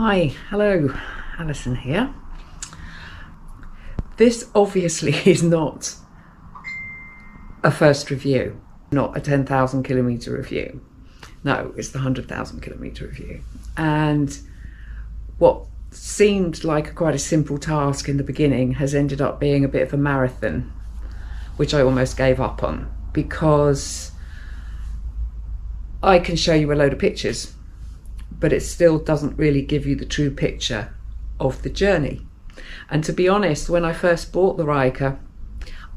Hi, hello, Alison here. This obviously is not a first review, not a 10,000 kilometre review. No, it's the 100,000 kilometre review. And what seemed like quite a simple task in the beginning has ended up being a bit of a marathon, which I almost gave up on, because I can show you a load of pictures, but it still doesn't really give you the true picture of the journey. And to be honest, when I first bought the Ryker,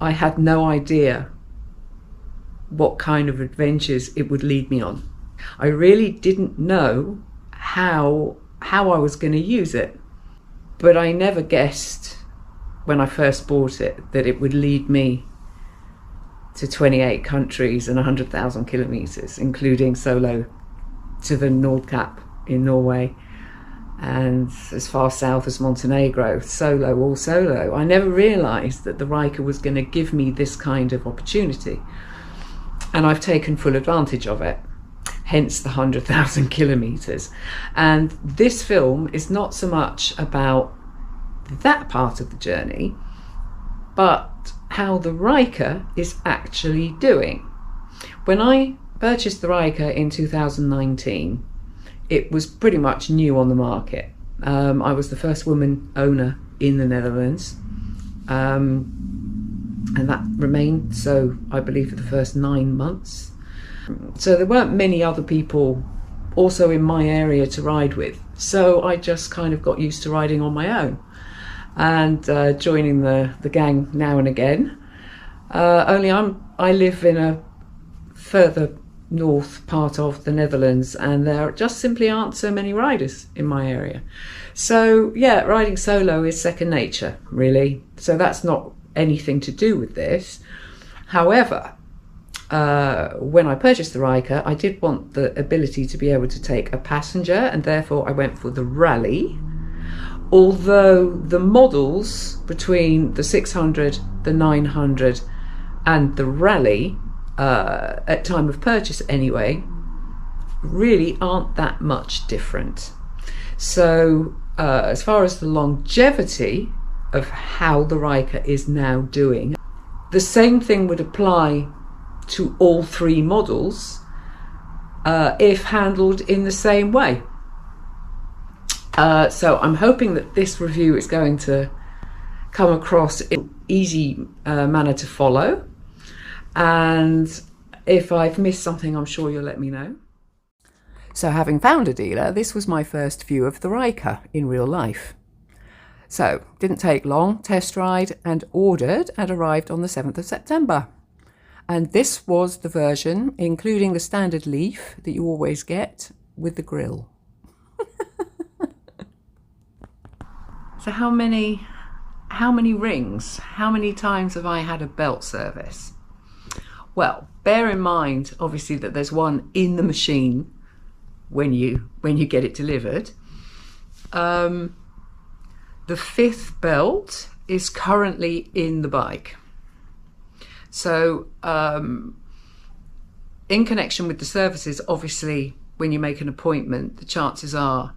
I had no idea what kind of adventures it would lead me on. I really didn't know how I was going to use it, but I never guessed when I first bought it that it would lead me to 28 countries and 100,000 kilometres, including solo to the Nordkapp in Norway and as far south as Montenegro, all solo. I never realised that the Ryker was going to give me this kind of opportunity, and I've taken full advantage of it, hence the 100,000 kilometres. And this film is not so much about that part of the journey, but how the Ryker is actually doing. When I purchased the Ryker in 2019, it was pretty much new on the market. I was the first woman owner in the Netherlands, and that remained so, I believe, for the first 9 months. So there weren't many other people also in my area to ride with, so I just kind of got used to riding on my own and joining the gang now and again. Only I live in a further north part of the Netherlands, and there just simply aren't so many riders in my area. So yeah, riding solo is second nature, really. So that's not anything to do with this. However, when I purchased the Ryker, I did want the ability to be able to take a passenger, and therefore I went for the Rally. Although the models between the 600, the 900 and the Rally, at time of purchase anyway, really aren't that much different. So as far as the longevity of how the Ryker is now doing, the same thing would apply to all three models if handled in the same way. So I'm hoping that this review is going to come across in an easy manner to follow. And if I've missed something, I'm sure you'll let me know. So having found a dealer, this was my first view of the Ryker in real life. So didn't take long, test ride and ordered, and arrived on the 7th of September. And this was the version, including the standard leaf that you always get with the grille. So how many rings, how many times have I had a belt service? Well, bear in mind, obviously, that there's one in the machine when you get it delivered. The 5th belt is currently in the bike. So in connection with the services, obviously, when you make an appointment, the chances are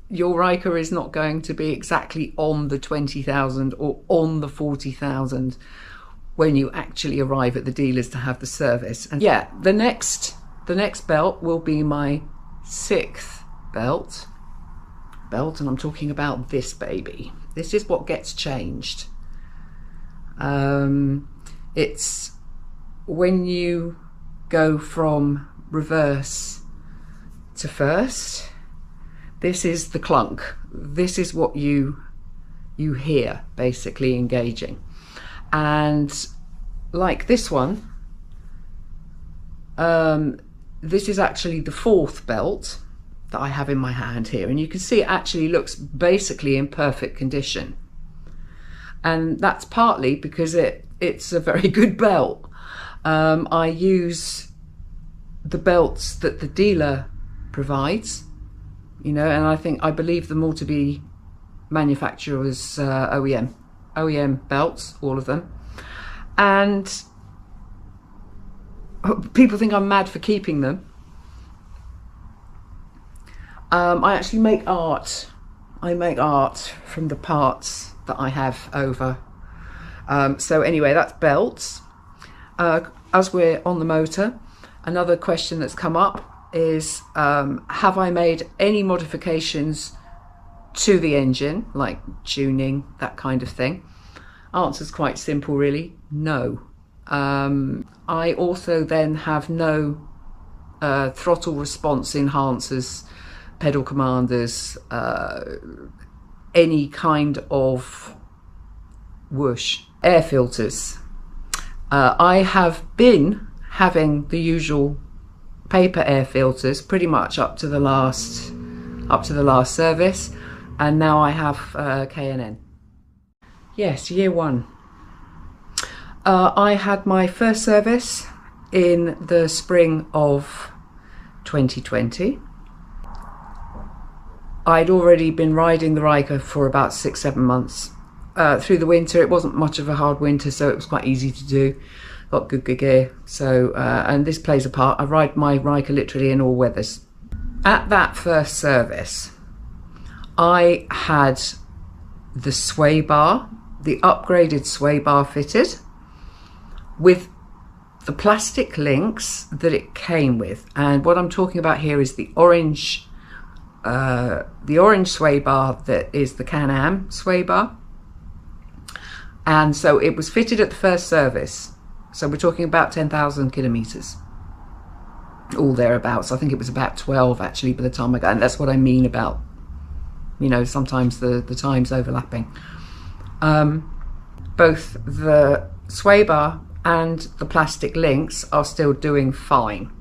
your Ryker is not going to be exactly on the 20,000 or on the 40,000 when you actually arrive at the dealers to have the service. And yeah, the next belt will be my 6th belt, and I'm talking about this baby. This is what gets changed. It's when you go from reverse to first. This is the clunk. This is what you hear basically engaging. And like this one, this is actually the 4th belt that I have in my hand here, and you can see it actually looks basically in perfect condition. And that's partly because it's a very good belt. I use the belts that the dealer provides, you know, and I believe them all to be manufacturers OEM belts, all of them. And people think I'm mad for keeping them. I actually make art. I make art from the parts that I have over. So anyway, that's belts. As we're on the motor, another question that's come up is, have I made any modifications to the engine, like tuning, that kind of thing? Answer's quite simple, really. No. I also then have no throttle response enhancers, pedal commanders, any kind of whoosh. Air filters. I have been having the usual paper air filters pretty much up to the last service, and now I have K&N. Yes, year one. I had my first service in the spring of 2020. I'd already been riding the Ryker for about 6-7 months. Through the winter, it wasn't much of a hard winter, so it was quite easy to do. Got good gear, so and this plays a part. I ride my Ryker literally in all weathers. At that first service, I had the sway bar, the upgraded sway bar fitted with the plastic links that it came with. And what I'm talking about here is the orange sway bar that is the Canam sway bar. And so it was fitted at the first service. So we're talking about 10,000 kilometers, all thereabouts. I think it was about 12 actually by the time I got, and that's what I mean about, you know, sometimes the times overlapping. Both the sway bar and the plastic links are still doing fine.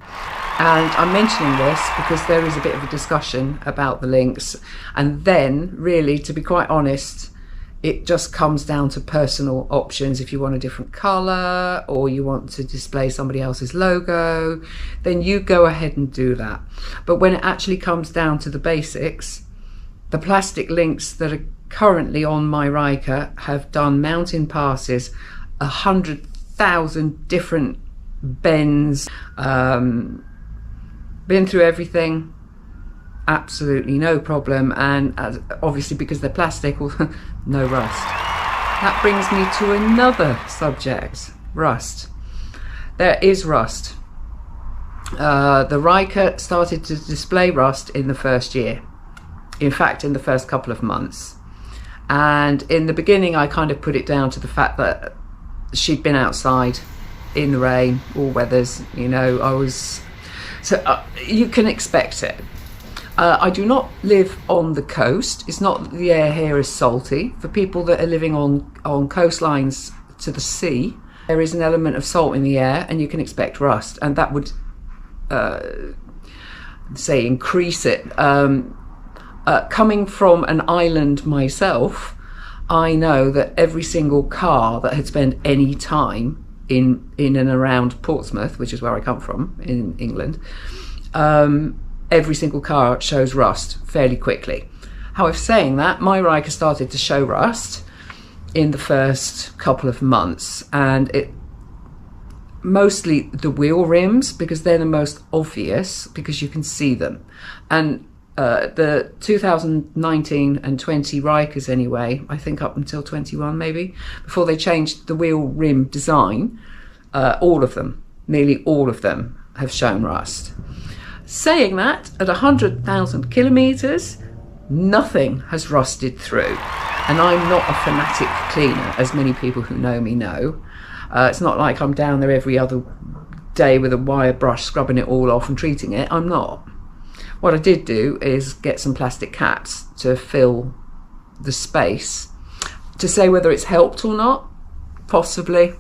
And I'm mentioning this because there is a bit of a discussion about the links, and then really, to be quite honest, it just comes down to personal options. If you want a different color or you want to display somebody else's logo, then you go ahead and do that. But when it actually comes down to the basics, the plastic links that are currently on my Ryker have done mountain passes, 100,000 different bends, been through everything, absolutely no problem, and obviously because they're plastic, no rust. That brings me to another subject, rust. There is rust. The Ryker started to display rust in the first year. In fact, in the first couple of months. And in the beginning, I kind of put it down to the fact that she'd been outside in the rain, all weathers, you know, so you can expect it. I do not live on the coast. It's not, the air here is salty. For people that are living on coastlines to the sea, there is an element of salt in the air, and you can expect rust, and that would say increase it. Coming from an island myself, I know that every single car that had spent any time in and around Portsmouth, which is where I come from in England, every single car shows rust fairly quickly. However, saying that, my Ryker started to show rust in the first couple of months, and it mostly the wheel rims, because they're the most obvious because you can see them. And the 2019 and 20 Rykers anyway, I think up until 21 maybe, before they changed the wheel rim design, all of them, nearly all of them have shown rust. Saying that, at 100,000 kilometers, nothing has rusted through. And I'm not a fanatic cleaner, as many people who know me know. It's not like I'm down there every other day with a wire brush scrubbing it all off and treating it. I'm not. What I did do is get some plastic caps to fill the space. To say whether it's helped or not, possibly.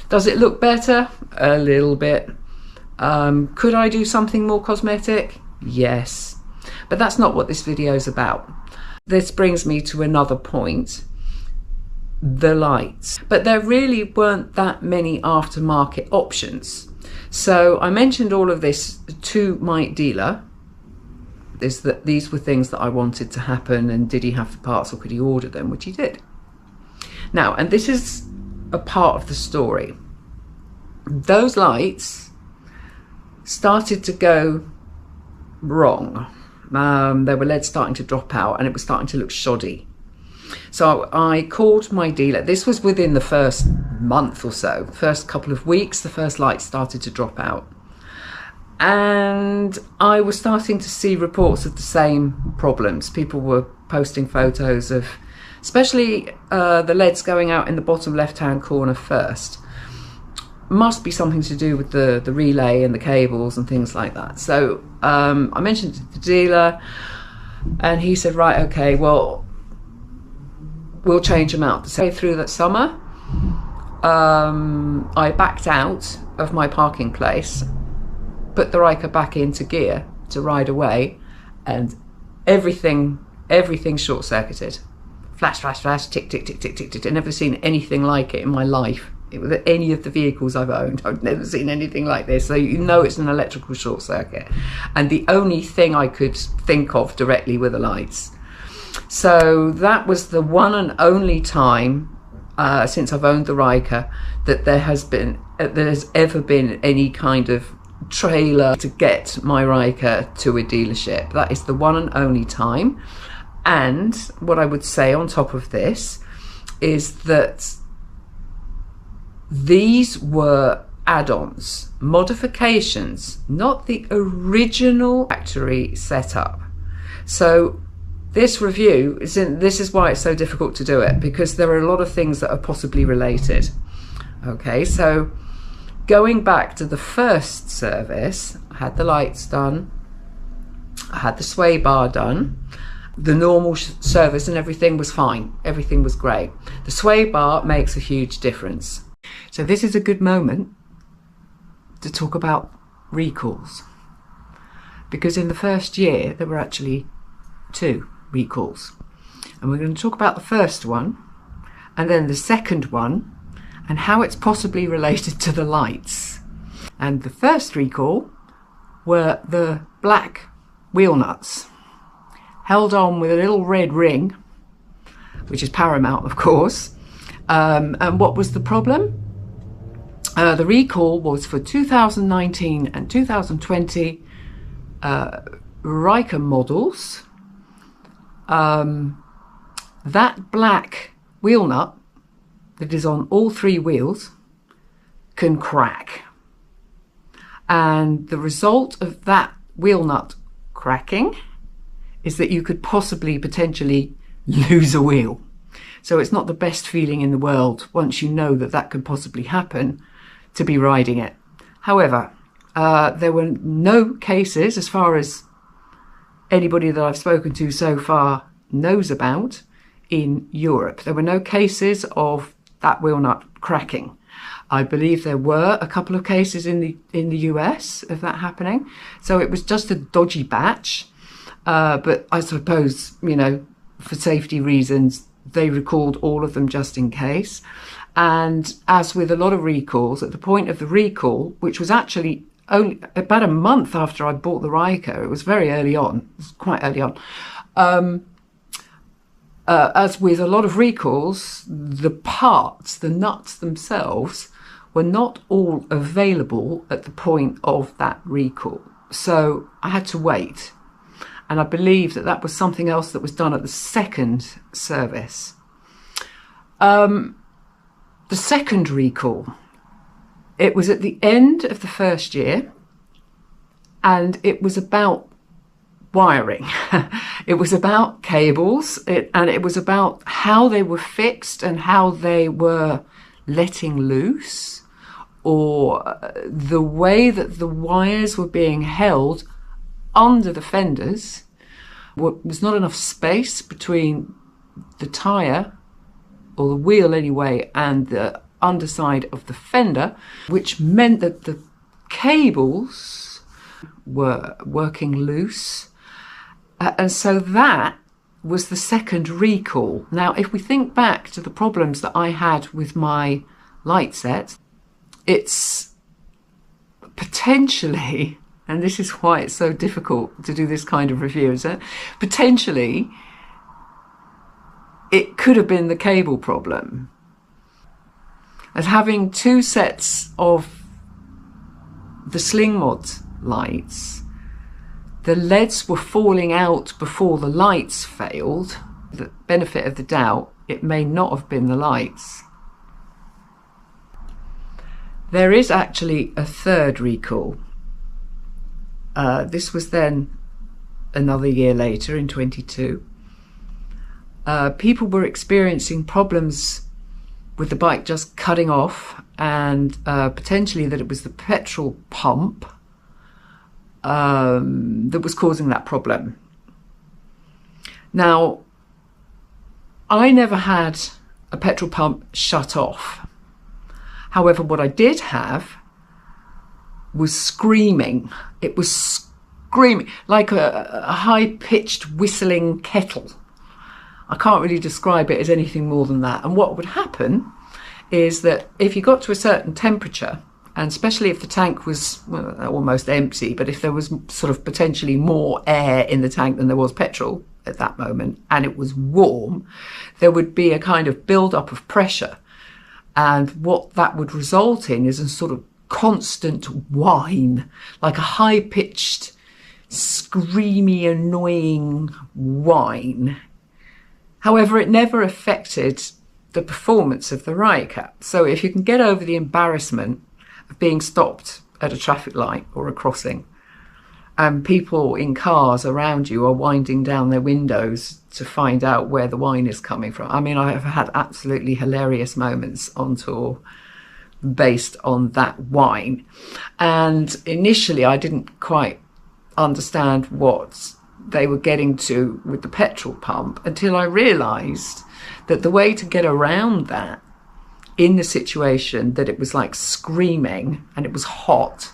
Does it look better? A little bit. Could I do something more cosmetic? Yes. But that's not what this video is about. This brings me to another point. The lights. But there really weren't that many aftermarket options. So I mentioned all of this to my dealer. These were things that I wanted to happen, and did he have the parts or could he order them, which he did. Now, and this is a part of the story. Those lights started to go wrong. There were leads starting to drop out and it was starting to look shoddy. So I called my dealer. This was within the first month or so, first couple of weeks, the first lights started to drop out. And I was starting to see reports of the same problems. People were posting photos of, especially the leads going out in the bottom left-hand corner first. Must be something to do with the relay and the cables and things like that. So I mentioned it to the dealer and he said, right, okay, well, we'll change them out. So through that summer, I backed out of my parking place, put the Ryker back into gear to ride away, and everything short-circuited. Flash, flash, flash, tick, tick, tick, tick, tick, tick. I've never seen anything like it in my life. With any of the vehicles I've owned, I've never seen anything like this. So you know it's an electrical short circuit. And the only thing I could think of directly were the lights. So that was the one and only time since I've owned the Ryker that there's ever been any kind of trailer to get my Ryker to a dealership. That is the one and only time. And what I would say on top of this is that these were add-ons, modifications, not the original factory setup. So this review, this is why it's so difficult to do it, because there are a lot of things that are possibly related. Okay, so going back to the first service, I had the lights done, I had the sway bar done, the normal service and everything was fine, everything was great. The sway bar makes a huge difference. So this is a good moment to talk about recalls, because in the first year there were actually 2 recalls, and we're going to talk about the first one and then the second one and how it's possibly related to the lights. And the first recall were the black wheel nuts, held on with a little red ring, which is paramount, of course. And what was the problem? The recall was for 2019 and 2020 Ryker models. That black wheel nut that is on all 3 wheels can crack. And the result of that wheel nut cracking is that you could potentially lose a wheel. So it's not the best feeling in the world once you know that that could possibly happen to be riding it. However, there were no cases, as far as anybody that I've spoken to so far knows about, in Europe. There were no cases of that wheel nut cracking. I believe there were a couple of cases in the US of that happening. So it was just a dodgy batch. But I suppose, you know, for safety reasons, they recalled all of them just in case. And as with a lot of recalls, at the point of the recall, which was actually only about a month after I bought the Ryker, it was very early on, it was quite early on. As with a lot of recalls, the parts, the nuts themselves, were not all available at the point of that recall. So I had to wait. And I believe that that was something else that was done at the second service. The second recall, it was at the end of the first year, and it was about wiring. It was about cables, and it was about how they were fixed and how they were letting loose, or the way that the wires were being held under the fenders. Was not enough space between the tyre, or the wheel anyway, and the underside of the fender, which meant that the cables were working loose. And so that was the second recall. Now, if we think back to the problems that I had with my light set, it's potentially, and this is why it's so difficult to do this kind of review, is that potentially it could have been the cable problem. As having 2 sets of the sling mod lights, the leads were falling out before the lights failed. The benefit of the doubt, it may not have been the lights. There is actually a third recall. This was then another year later in 22. People were experiencing problems with the bike just cutting off, and potentially that it was the petrol pump that was causing that problem. Now, I never had a petrol pump shut off. However, what I did have was screaming. It was screaming like a high-pitched whistling kettle. I can't really describe it as anything more than that. And what would happen is that if you got to a certain temperature, and especially if the tank was almost empty, but if there was sort of potentially more air in the tank than there was petrol at that moment, and it was warm, there would be a kind of build-up of pressure. And what that would result in is a sort of constant whine, like a high-pitched, screamy, annoying whine. However, it never affected the performance of the Ryker. So if you can get over the embarrassment of being stopped at a traffic light or a crossing, and people in cars around you are winding down their windows to find out where the whine is coming from. I mean, I have had absolutely hilarious moments on tour based on that whine. And initially I didn't quite understand what they were getting to with the petrol pump until I realised that the way to get around that in the situation that it was like screaming and it was hot,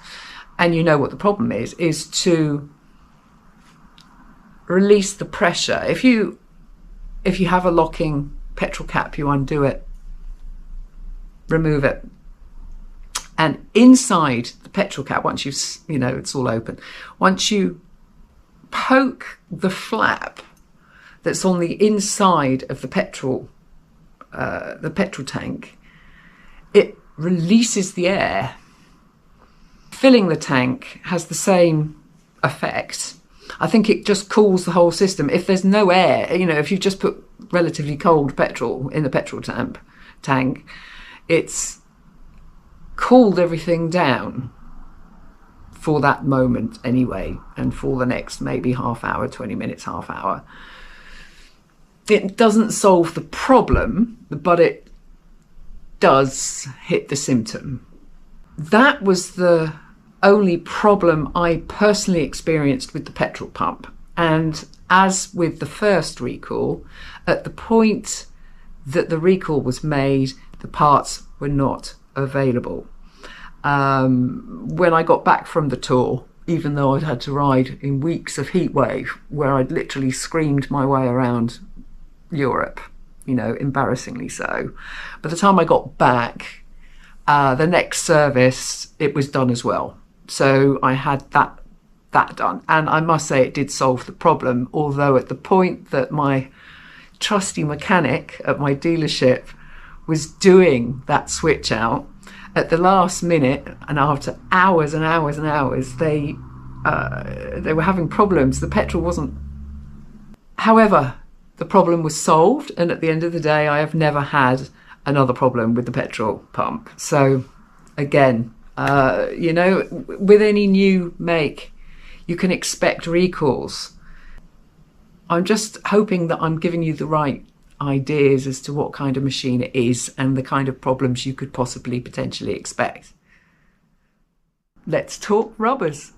and you know what the problem is to release the pressure. If you have a locking petrol cap, you undo it, remove it, and inside the petrol cap, once it's all open, once you poke the flap that's on the inside of the petrol tank, it releases the air. Filling the tank has the same effect. I think it just cools the whole system. If there's no air, if you just put relatively cold petrol in the petrol tank, it's cooled everything down for that moment anyway, and for the next maybe half hour, 20 minutes, half hour. It doesn't solve the problem, but it does hit the symptom. That was the only problem I personally experienced with the petrol pump. And as with the first recall, at the point that the recall was made, the parts were not available. When I got back from the tour, even though I'd had to ride in weeks of heat wave where I'd literally screamed my way around Europe, embarrassingly so, by the time I got back, the next service, it was done as well. So I had that done, and I must say it did solve the problem, although at the point that my trusty mechanic at my dealership was doing that switch out, at the last minute, and after hours and hours and hours, they were having problems. The petrol wasn't. However, the problem was solved, and at the end of the day, I have never had another problem with the petrol pump. So again, with any new make, you can expect recalls. I'm just hoping that I'm giving you the right ideas as to what kind of machine it is and the kind of problems you could possibly potentially expect. Let's talk rubbers.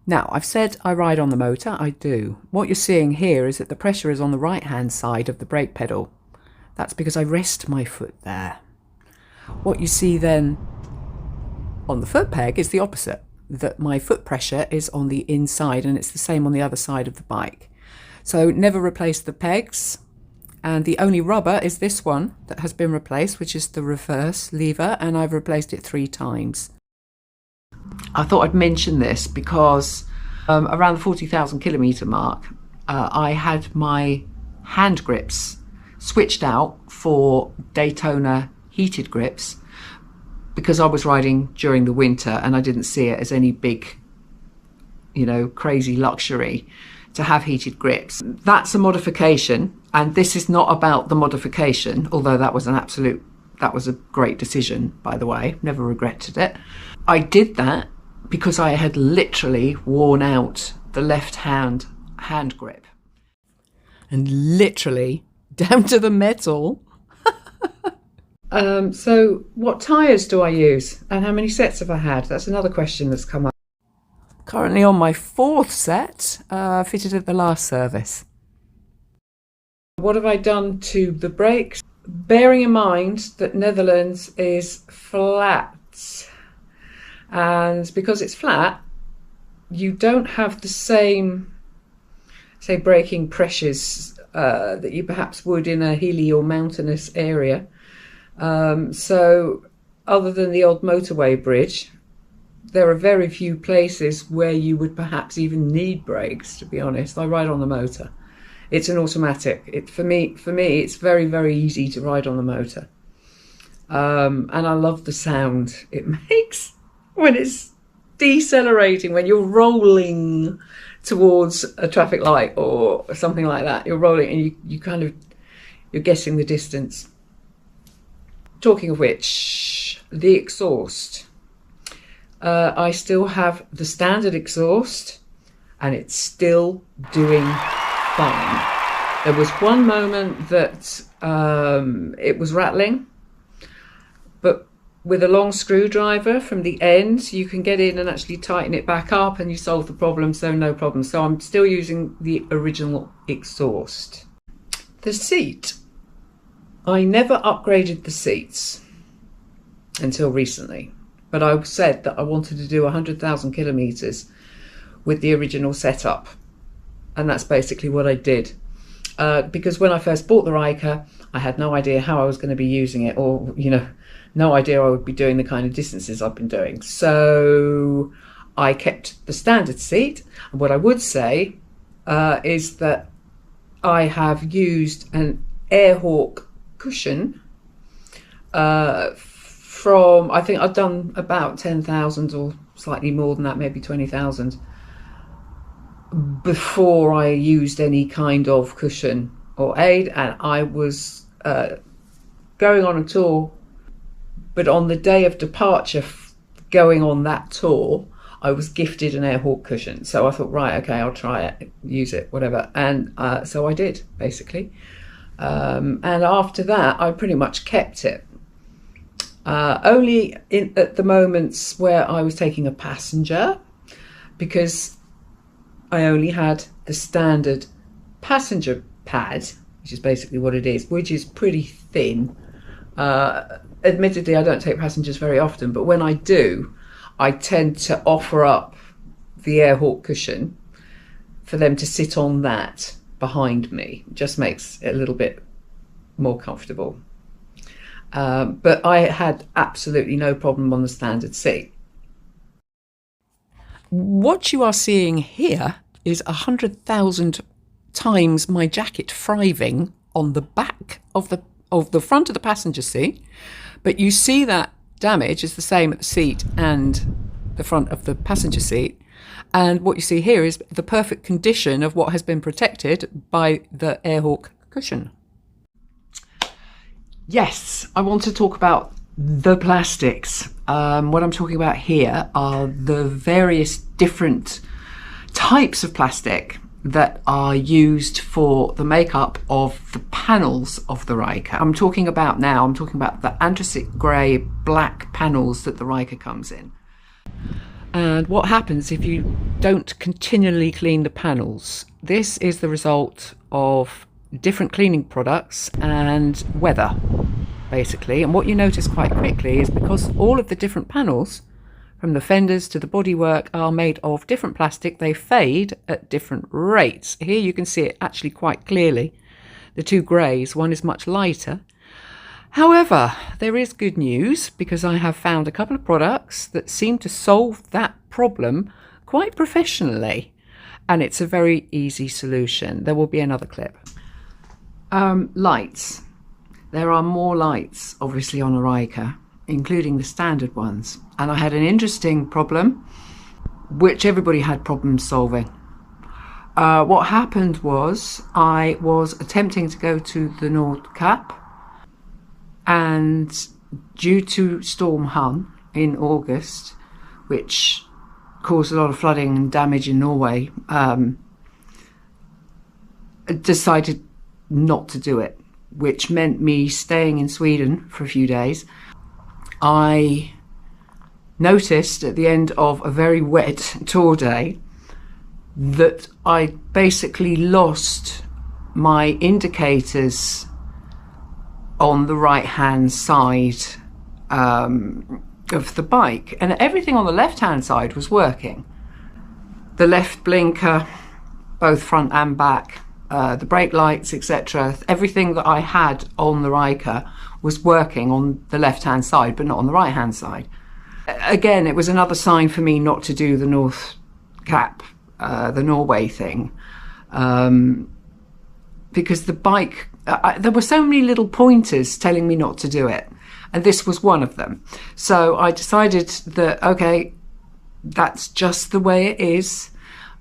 Now, I've said I ride on the motor. I do. What you're seeing here is that the pressure is on the right-hand side of the brake pedal. That's because I rest my foot there. What you see then on the foot peg is the opposite, that my foot pressure is on the inside, and it's the same on the other side of the bike. So never replace the pegs, and the only rubber is this one that has been replaced, which is the reverse lever, and I've replaced it 3 times. I thought I'd mention this because around the 40,000 kilometre mark, I had my hand grips switched out for Daytona heated grips because I was riding during the winter and I didn't see it as any big, crazy luxury to have heated grips. That's a modification, and this is not about the modification, although that was a great decision, by the way, never regretted it. I did that because I had literally worn out the left hand grip. And literally down to the metal. So what tyres do I use and how many sets have I had? That's another question that's come up. Currently on my 4th set, fitted at the last service. What have I done to the brakes? Bearing in mind that Netherlands is flat, and because it's flat, you don't have the same, say, braking pressures that you perhaps would in a hilly or mountainous area. So other than the odd motorway bridge, there are very few places where you would perhaps even need brakes, to be honest. I ride on the motor. It's an automatic. For me, it's very, very easy to ride on the motor. And I love the sound it makes when it's decelerating, when you're rolling towards a traffic light or something like that. You're rolling and you're guessing the distance. Talking of which, the exhaust. I still have the standard exhaust and it's still doing fine. There was one moment that it was rattling, but with a long screwdriver from the end, you can get in and actually tighten it back up and you solve the problem, so no problem. So I'm still using the original exhaust. The seat. I never upgraded the seats until recently, but I said that I wanted to do 100,000 kilometres with the original setup. And that's basically what I did. Because when I first bought the Ryker, I had no idea how I was going to be using it, or, no idea I would be doing the kind of distances I've been doing. So I kept the standard seat. And what I would say is that I have used an Airhawk cushion from, I think I've done about 10,000 or slightly more than that, maybe 20,000, before I used any kind of cushion or aid. And I was going on a tour, but on the day of departure going on that tour, I was gifted an Airhawk cushion. So I thought, right, okay, I'll try it, use it, whatever. And so I did, basically. And after that, I pretty much kept it. Only at the moments where I was taking a passenger, because I only had the standard passenger pad, which is basically what it is, which is pretty thin. Admittedly, I don't take passengers very often, but when I do, I tend to offer up the Airhawk cushion for them to sit on that behind me. It just makes it a little bit more comfortable. But I had absolutely no problem on the standard seat. What you are seeing here is 100,000 times my jacket thriving on the back of the front of the passenger seat. But you see that damage is the same at the seat and the front of the passenger seat. And what you see here is the perfect condition of what has been protected by the Airhawk cushion. Yes, I want to talk about the plastics. What I'm talking about here are the various different types of plastic that are used for the makeup of the panels of the Ryker. I'm talking about the anthracite grey black panels that the Ryker comes in. And what happens if you don't continually clean the panels? This is the result of different cleaning products and weather, basically. And what you notice quite quickly is because all of the different panels, from the fenders to the bodywork, are made of different plastic, they fade at different rates. Here you can see it actually quite clearly. The two greys, one is much lighter. However, there is good news, because I have found a couple of products that seem to solve that problem quite professionally. And it's a very easy solution. There will be another clip. Lights. There are more lights, obviously, on a Ryker. including the standard ones. And I had an interesting problem, which everybody had problems solving. What happened was I was attempting to go to the North Cap, and due to Storm Han in August, which caused a lot of flooding and damage in Norway, decided not to do it, which meant me staying in Sweden for a few days. I noticed at the end of a very wet tour day that I basically lost my indicators on the right hand side of the bike, and everything on the left hand side was working. The left blinker, both front and back, the brake lights, etc. Everything that I had on the Ryker was working on the left hand side, but not on the right hand side. Again, it was another sign for me not to do the North Cap, the Norway thing, because the bike, there were so many little pointers telling me not to do it, and this was one of them. So I decided that, okay, that's just the way it is,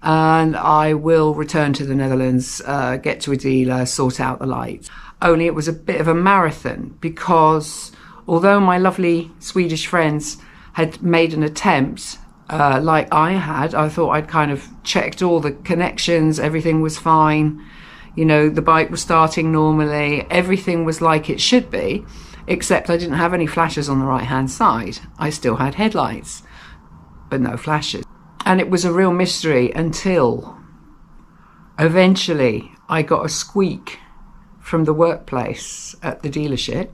and I will return to the Netherlands, get to a dealer, sort out the lights. Only it was a bit of a marathon, because although my lovely Swedish friends had made an attempt, like I had, I thought I'd kind of checked all the connections, everything was fine, you know, the bike was starting normally, everything was like it should be, except I didn't have any flashes on the right hand side. I still had headlights, but no flashes. And it was a real mystery until eventually I got a squeak from the workplace at the dealership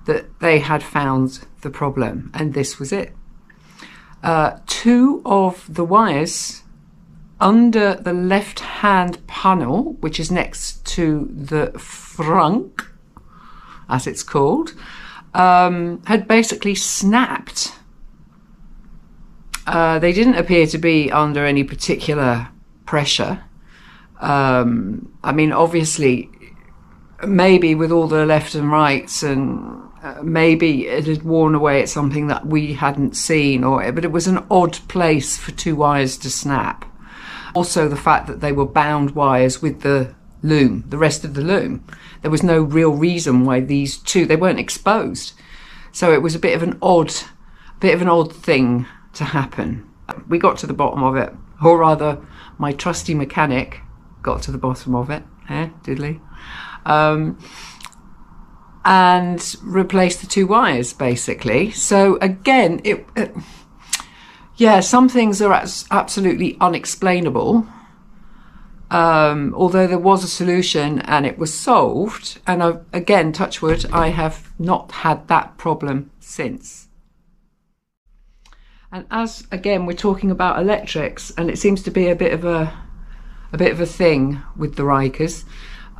that they had found the problem, and this was it. Two of the wires under the left hand panel, which is next to the frunk, as it's called, had basically snapped. They didn't appear to be under any particular pressure. I mean, obviously, maybe with all the left and rights, and maybe it had worn away at something that we hadn't seen, but it was an odd place for two wires to snap. Also, the fact that they were bound wires with the loom, the rest of the loom. There was no real reason why these two, they weren't exposed. So it was a bit of an odd thing to happen. We got to the bottom of it, or rather my trusty mechanic got to the bottom of it, diddly, and replaced the two wires basically. So again, yeah, some things are absolutely unexplainable, although there was a solution and it was solved, and again, touch wood, I have not had that problem since. And as, again, we're talking about electrics, and it seems to be a bit of a thing with the Rykers,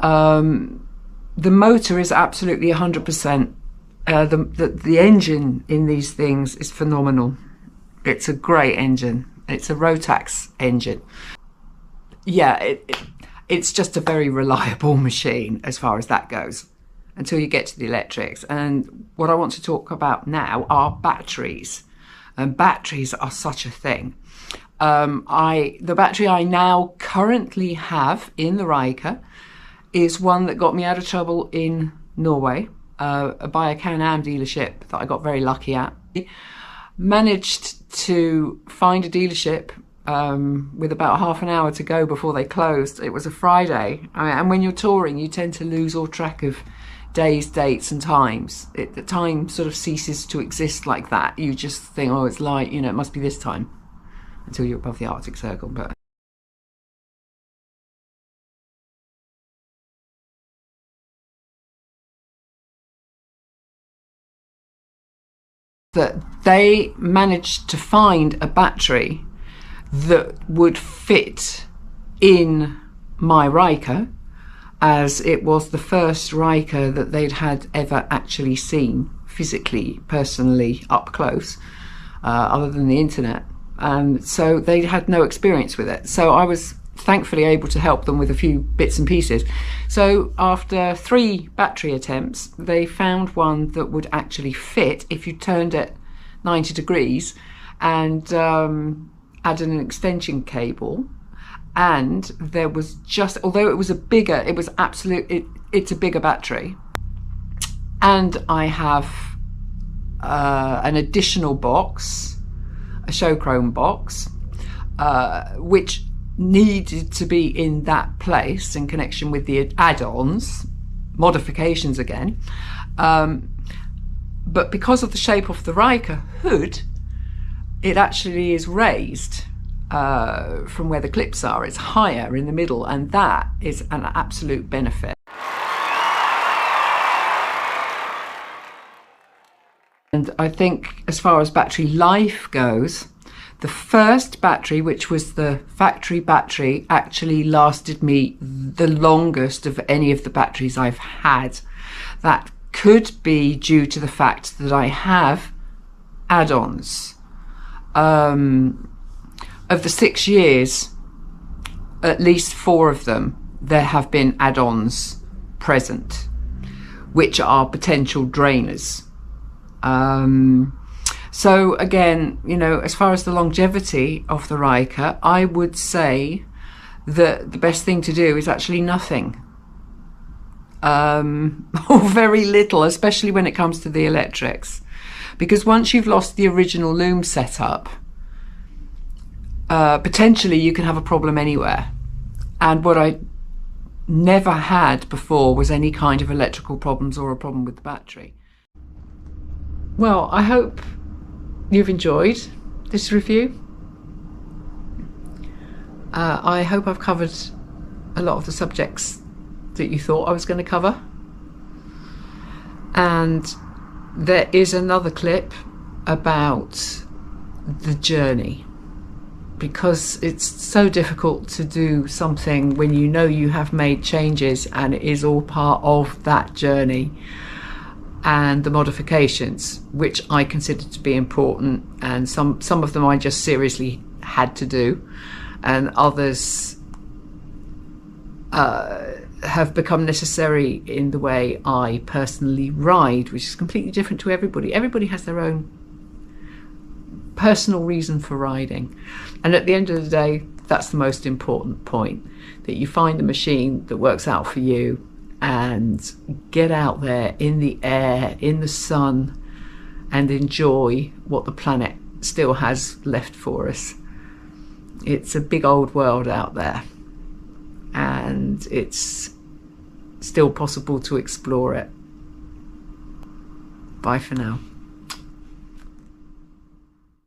the motor is absolutely 100%. The engine in these things is phenomenal. It's a great engine. It's a Rotax engine. Yeah, it's just a very reliable machine as far as that goes, until you get to the electrics. And what I want to talk about now are batteries. And batteries are such a thing. The battery I now currently have in the Ryker is one that got me out of trouble in Norway by a Canam dealership that I got very lucky at. Managed to find a dealership with about half an hour to go before they closed. It was a Friday, and when you're touring, you tend to lose all track of days, dates and times. The time sort of ceases to exist like that. You just think, oh, it's light, you know, it must be this time, until you're above the Arctic Circle. But that they managed to find a battery that would fit in my Ryker, as it was the first Ryker that they'd had ever actually seen physically, personally, up close, other than the internet. And so they had no experience with it. So I was thankfully able to help them with a few bits and pieces. So after 3 battery attempts, they found one that would actually fit if you turned it 90 degrees and added an extension cable. And there was just, although it was it's a bigger battery. And I have an additional box, a show chrome box, which needed to be in that place in connection with the add-ons, modifications again. But because of the shape of the Ryker hood, it actually is raised from where the clips are. It's higher in the middle, and that is an absolute benefit. And I think as far as battery life goes, the first battery, which was the factory battery, actually lasted me the longest of any of the batteries I've had. That could be due to the fact that I have add-ons. Of the 6 years, at least 4 of them, there have been add-ons present, which are potential drainers. So again, you know, as far as the longevity of the Ryker, I would say that the best thing to do is actually nothing, or very little, especially when it comes to the electrics, because once you've lost the original loom setup, potentially you can have a problem anywhere. And what I never had before was any kind of electrical problems or a problem with the battery. Well, I hope you've enjoyed this review. I hope I've covered a lot of the subjects that you thought I was going to cover. And there is another clip about the journey, because it's so difficult to do something when you know you have made changes, and it is all part of that journey and the modifications, which I consider to be important, and some of them I just seriously had to do, and others have become necessary in the way I personally ride, which is completely different to everybody. Everybody has their own personal reason for riding, and at the end of the day, that's the most important point, that you find the machine that works out for you and get out there in the air, in the sun, and enjoy what the planet still has left for us. It's a big old world out there, and it's still possible to explore it. Bye for now.